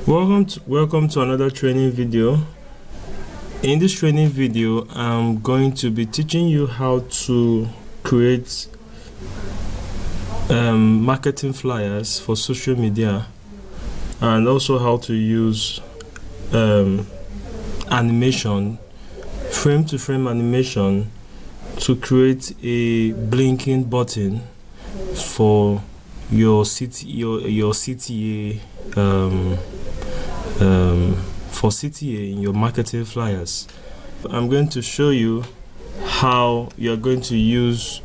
Welcome to another training video. In this training video, I'm going to be teaching you how to create marketing flyers for social media, and also how to use animation, frame-to-frame animation, to create a blinking button for your CTA for CTA in your marketing flyers. I'm going to show you how you're going to use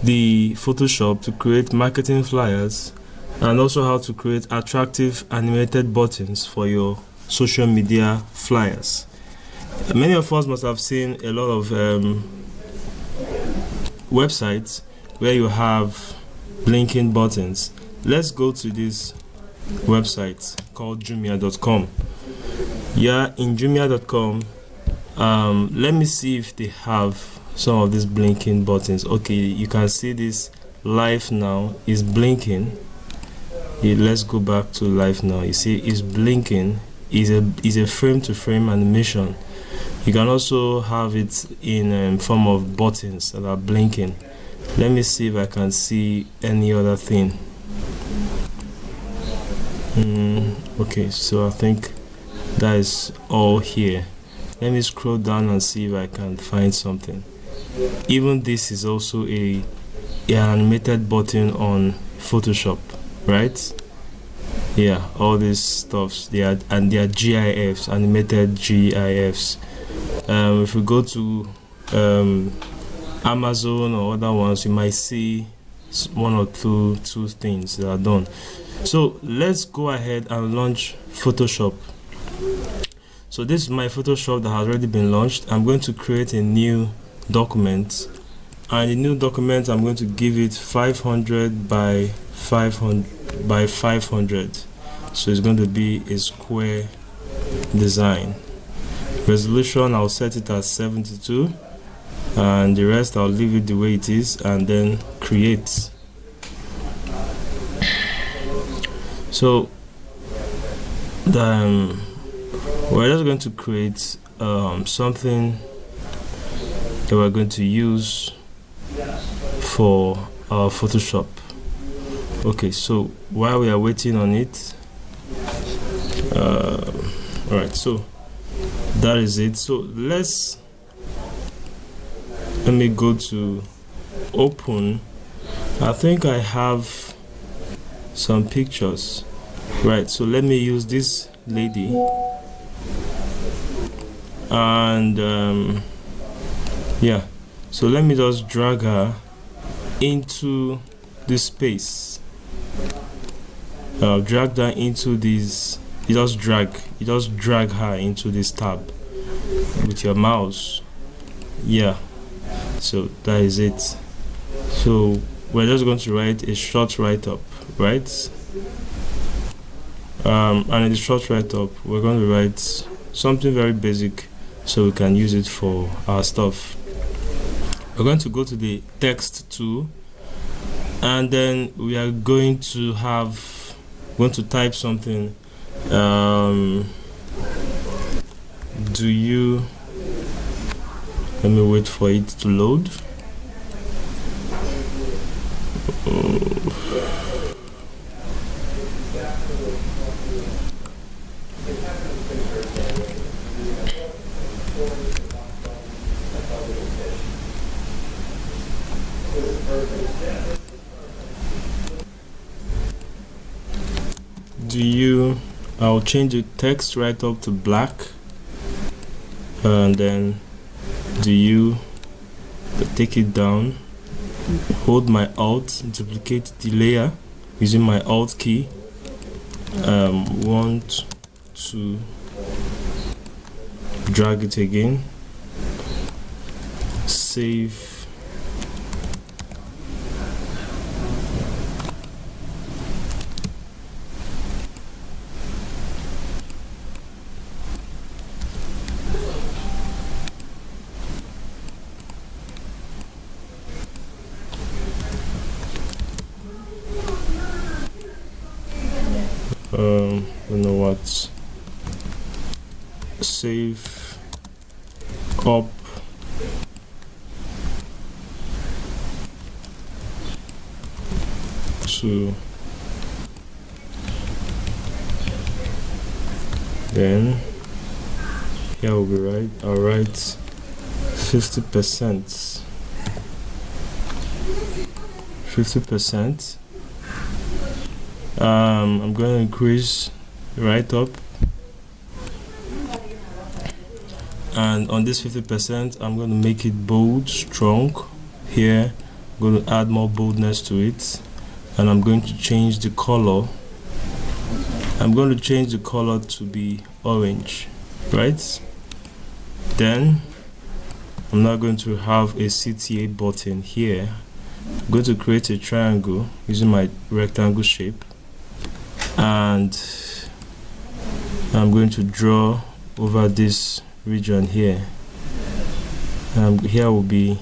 the Photoshop to create marketing flyers, and also how to create attractive animated buttons for your social media flyers. Many of us must have seen a lot of websites where you have blinking buttons. Let's go to this website called Jumia.com. Yeah, in Jumia.com, let me see if they have some of these blinking buttons. Okay, you can see this live now is blinking. Let's go back to live now. You see it's blinking. Is a frame-to-frame animation. You can also have it in form of buttons that are blinking. Let me see if I can see any other thing. Okay, so I think that is all here. Let me scroll down and see if I can find something. Even this is also an animated button on Photoshop, right? Yeah, all these stuffs, they are GIFs, animated GIFs. If we go to Amazon or other ones, you might see one or two things that are done. So let's go ahead and launch Photoshop. So this is my Photoshop that has already been launched. I'm going to create a new document, and the new document, I'm going to give it 500 by 500. So it's going to be a square design. Resolution, I'll set it as 72, and the rest I'll leave it the way it is, and then create. So we're just going to create something that we're going to use for our Photoshop. Okay, so while we are waiting on it, all right, so that is it. So let me go to open. I think I have some pictures, right? So let me use this lady, and yeah, so let me just drag her into this space. Drag that into this. You just drag her into this tab with your mouse. Yeah, so that is it. So we're just going to write a short write-up, right? And in the short write-up, we're going to write something very basic so we can use it for our stuff. We're going to go to the text tool, and then we are going to type something. Let me wait for it to load. I'll change the text right up to black, and then take it down, hold my Alt, duplicate the layer using my Alt key, want to drag it again, save. You know what, save up to, then here will be right. I'll write 50%. 50%. I'm going to increase right up, and on this 50% I'm going to make it bold, strong. Here I'm going to add more boldness to it, and I'm going to change the color. I'm going to change the color to be orange, right? Then I'm now going to have a CTA button here. I'm going to create a triangle using my rectangle shape, and I'm going to draw over this region here. Here will be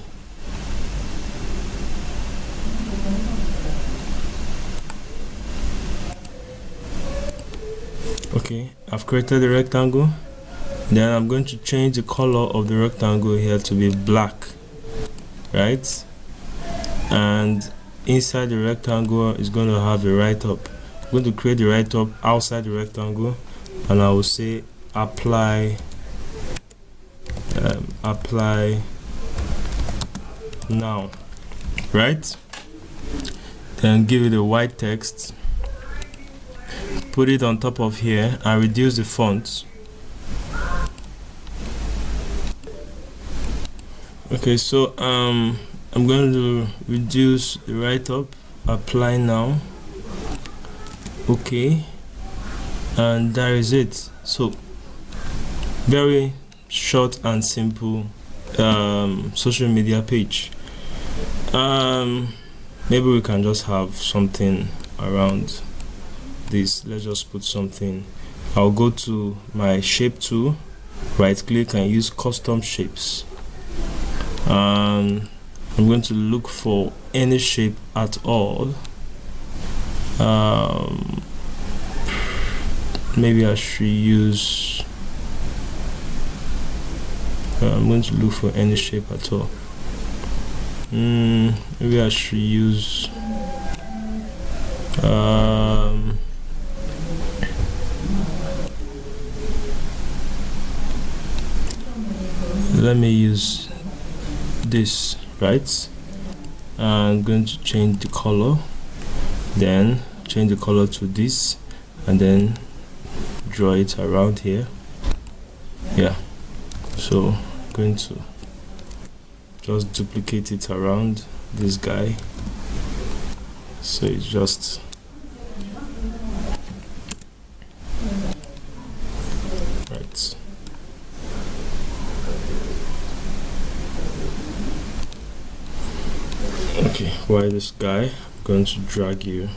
okay. I've created a rectangle. Then I'm going to change the color of the rectangle here to be black, right? And inside the rectangle is going to have a write-up. I'm going to create the write-up outside the rectangle, and I will say apply now, right? Then give it a white text, put it on top of here, and reduce the font. Okay, so I'm going to reduce the write-up, apply now. Okay, and that is it. So very short and simple social media page. Maybe we can just have something around this. Let's just put something. I'll go to my shape tool, right click, and use custom shapes. I'm going to look for any shape at all. Maybe I should use I'm going to look for any shape at all. Maybe I should use let me use this, right? I'm going to change the color, then change the color to this, and then draw it around here. Yeah, so I'm going to just duplicate it around this guy, so it's just right. Okay, why this guy? I'm going to drag you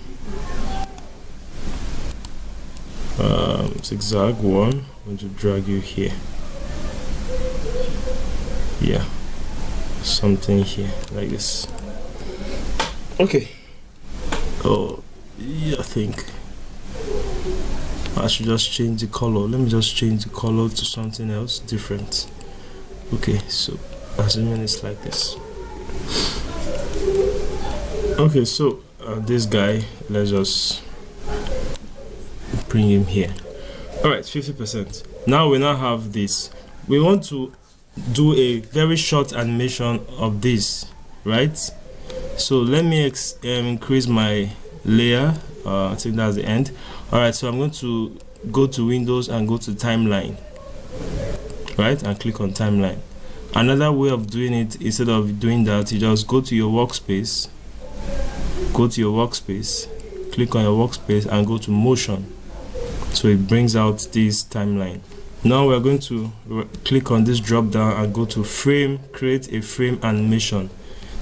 zigzag one. I'm going to drag you here. Yeah, something here like this. Okay. Oh yeah, I think I should just change the color. Let me just change the color to something else different. Okay, so assuming it's like this. Okay, so this guy, let's just bring him here. All right, 50%. Now we now have this. We want to do a very short animation of this, right? So let me increase my layer. I think that's the end. All right, so I'm going to go to Windows and go to timeline, right, and click on timeline. Another way of doing it, instead of doing that, you just go to your workspace, click on your workspace and go to motion, so it brings out this timeline. Now we're going to click on this drop down and go to frame, create a frame animation.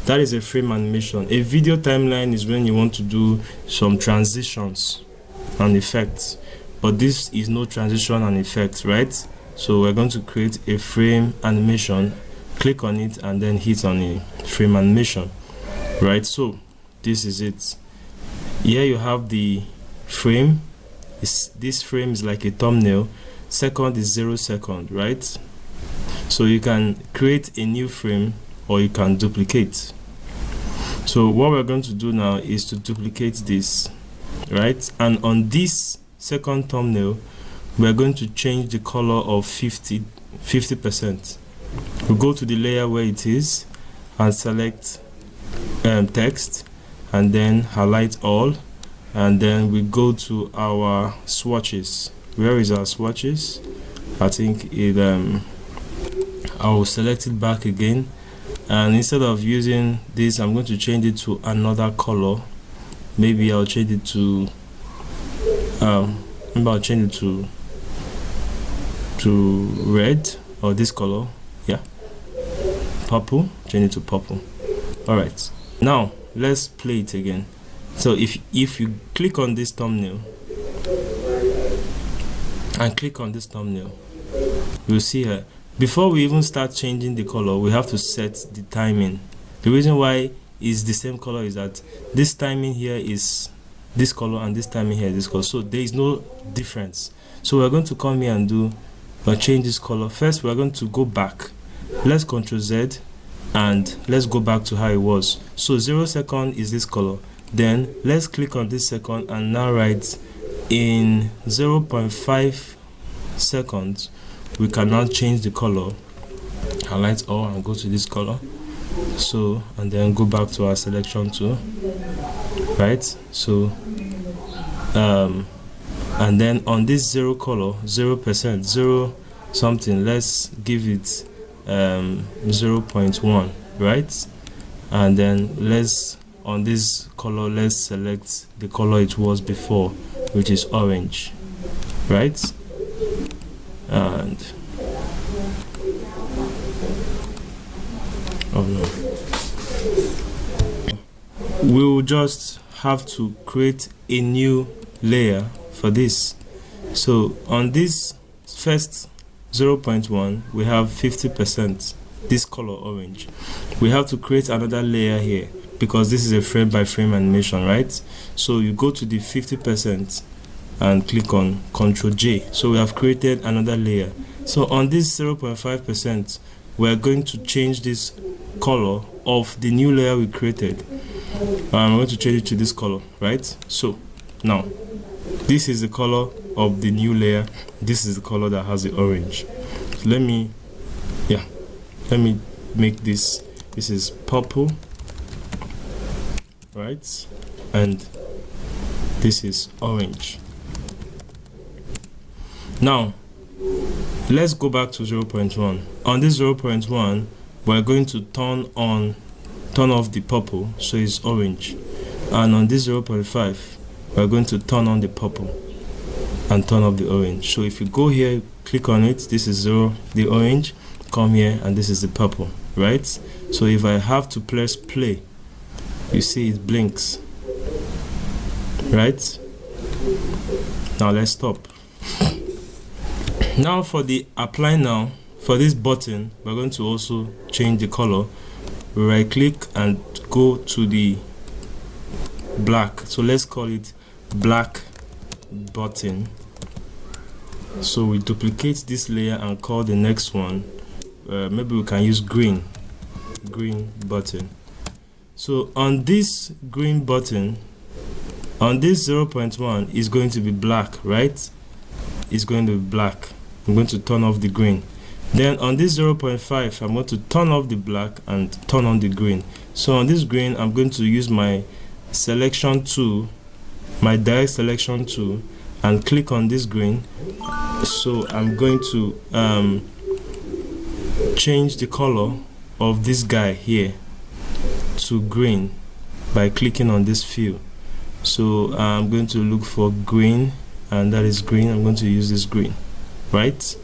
That is a frame animation. A video timeline is when you want to do some transitions and effects, but this is no transition and effects, right? So we're going to create a frame animation, click on it, and then hit on a frame animation, right? So this is it. Here you have the frame. This frame is like a thumbnail. second is 0 second, right? So you can create a new frame or you can duplicate. So what we're going to do now is to duplicate this, right? And on this second thumbnail, we're going to change the color of 50%. We'll go to the layer where it is and select text, and then highlight all, and then we go to our swatches. Where is our swatches? I think it I will select it back again, and instead of using this, I'm going to change it to another color. Maybe I'll change it to red, or this color, yeah, purple. Change it to purple. All right, now let's play it again. So if you click on this thumbnail and click on this thumbnail, you'll see here, before we even start changing the color, we have to set the timing. The reason why is the same color is that this timing here is this color and this timing here is this color, so there is no difference. So we're going to come here and change this color. First, we're going to go back. Let's Ctrl Z and let's go back to how it was. So 0 second is this color. Then let's click on this second and now write in 0.5 seconds. We can now change the color. Highlight all and go to this color. So, and then go back to our selection tool, right? So and then on this 0 color, 0%, 0 something, let's give it 0.1, right? And then let's, on this color, let's select the color it was before, which is orange, right? And oh no, we'll just have to create a new layer for this. So on this first 0.1, we have 50%, this color orange. We have to create another layer here because this is a frame by frame animation, right? So you go to the 50% and click on Ctrl J. So we have created another layer. So on this 0.5%, we're going to change this color of the new layer we created. I'm going to change it to this color, right? So now this is the color of the new layer. This is the color that has the orange. So let me make this is purple, right? And this is orange. Now let's go back to 0.1. On this 0.1, we're going to turn off the purple, so it's orange. And on this 0.5, we're going to turn on the purple and turn off the orange. So if you go here, click on it, this is 0, the orange, come here, and this is the purple, right? So if I have to press play, you see it blinks, right? Now let's stop. Now for the apply now, for this button, we're going to also change the color. We right click and go to the black. So let's call it black button. So we duplicate this layer and call the next one, maybe we can use green button. So on this green button, on this 0.1 is going to be black, right? It's going to be black. I'm going to turn off the green. Then on this 0.5, I'm going to turn off the black and turn on the green. So on this green, I'm going to use my selection tool, my direct selection tool, and click on this green. So I'm going to change the color of this guy here to green by clicking on this fill. So I'm going to look for green, and that is green. I'm going to use this green, right?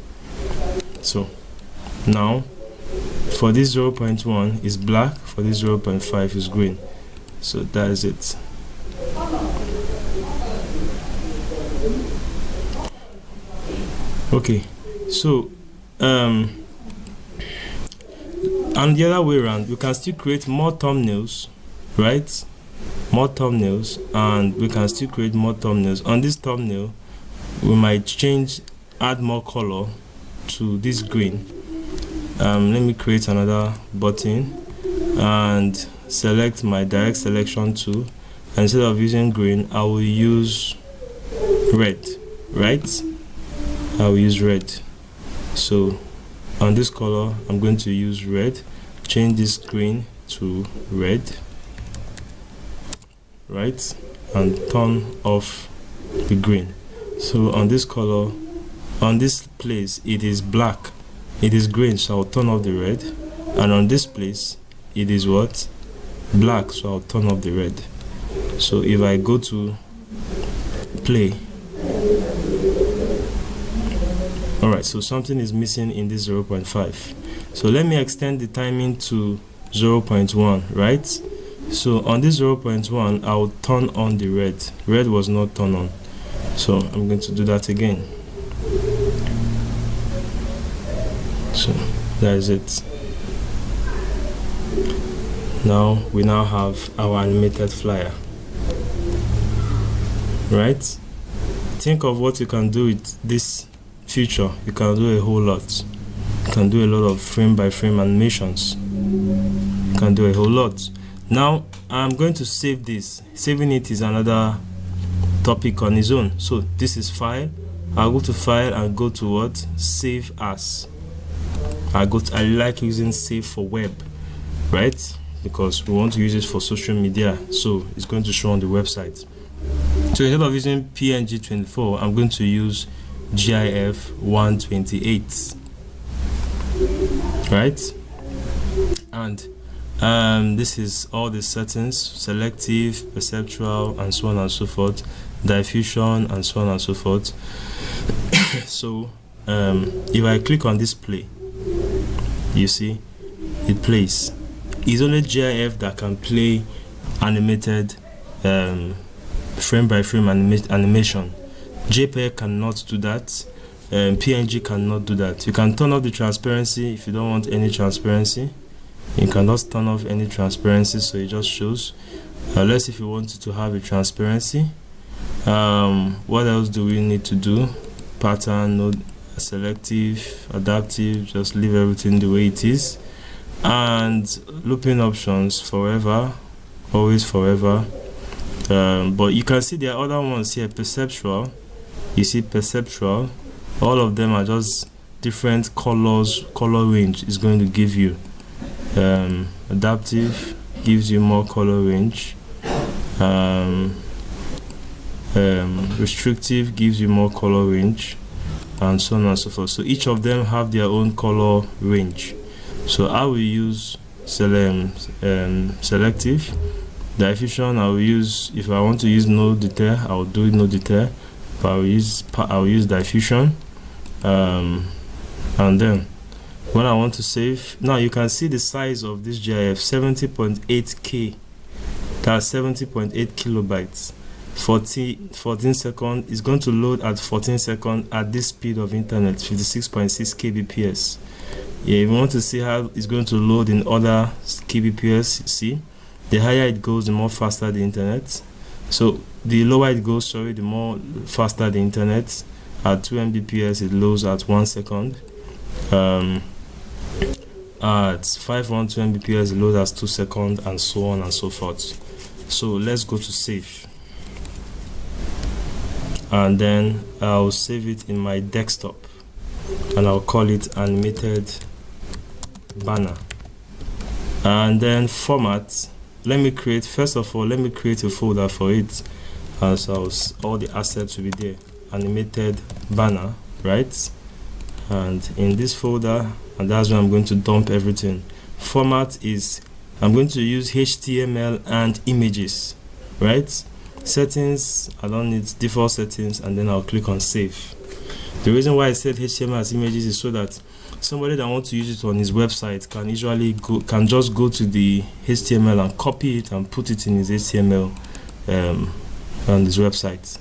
So now for this 0.1 is black, for this 0.5 is green. So that is it. Okay, so and the other way around, we can still create more thumbnails, right? More thumbnails, and we can still create more thumbnails. On this thumbnail, we might change add more color to this green, let me create another button and select my direct selection tool. Instead of using green, I will use red, right? I will use red. So on this color, I'm going to use red. Change this green to red, right? And turn off the green. So on this color, on this place, it is black, it is green, so I'll turn off the red. And on this place, it is what? Black, so I'll turn off the red. So if I go to play, alright, so something is missing in this 0.5. So let me extend the timing to 0.1, right? So on this 0.1, I'll turn on the red. Red was not turned on, so I'm going to do that again. So that is it. Now we now have our animated flyer, right? Think of what you can do with this feature. You can do a whole lot. You can do a lot of frame by frame animations. You can do a whole lot. Now I'm going to save this. Saving it is another topic on its own. So this is file. I'll go to file and go to what? Save as. I like using save for web, right? Because we want to use it for social media, so it's going to show on the website. So instead of using PNG24, I'm going to use GIF 128, right? And this is all the settings: selective, perceptual, and so on and so forth, diffusion, and so on and so forth. So if I click on this play, you see it plays. It's only GIF that can play animated frame by frame animation. JPEG cannot do that. PNG cannot do that. You can turn off the transparency if you don't want any transparency. You can just turn off any transparency, so it just shows. Unless if you want it to have a transparency. What else do we need to do? Pattern, node, selective, adaptive, just leave everything the way it is. And looping options, forever, always forever. But you can see there are other ones here. Perceptual, you see perceptual, all of them are just different colors. Color range is going to give you. Adaptive gives you more color range. Restrictive gives you more color range, and so on and so forth. So each of them have their own color range. So I will use selective. Diffusion I will use, if I want to use no deter, I will do no deter, but I will use diffusion. And then when I want to save, now you can see the size of this GIF, 70.8K. That's 70.8 kilobytes. 14 seconds is going to load at 14 seconds at this speed of internet, 56.6 kbps. Yeah, if you want to see how it's going to load in other kbps, see, the higher it goes, the more faster the internet. So the lower it goes, sorry, the more faster the internet. At 2 mbps it loads at 1 second. At 512 mbps it loads at 2 seconds, and so on and so forth. So let's go to save, and then I'll save it in my desktop, and I'll call it animated banner. And then format, let me create, first of all, let me create a folder for it, and so all the assets will be there. Animated banner, right? And in this folder, and that's where I'm going to dump everything. Format is, I'm going to use HTML and images, right? Settings, I don't need default settings, and then I'll click on save. The reason why I said HTML as images is so that somebody that wants to use it on his website can just go to the HTML and copy it and put it in his HTML on his website,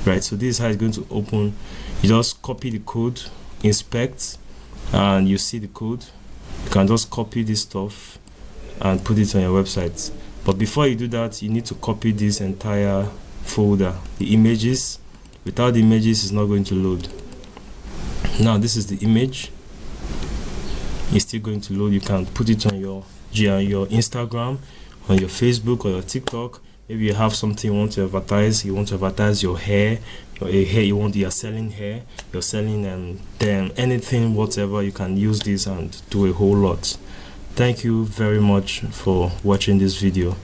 right? So this is how it's going to open. You just copy the code, inspect, and you see the code. You can just copy this stuff and put it on your website. But before you do that, you need to copy this entire folder, the images. Without the images, it's not going to load. Now this is the image. It's still going to load. You can put it on your Instagram, on your Facebook, or your TikTok. Maybe you have something you want to advertise. You want to advertise your hair, you're selling hair, you're selling then anything, whatever. You can use this and do a whole lot. Thank you very much for watching this video.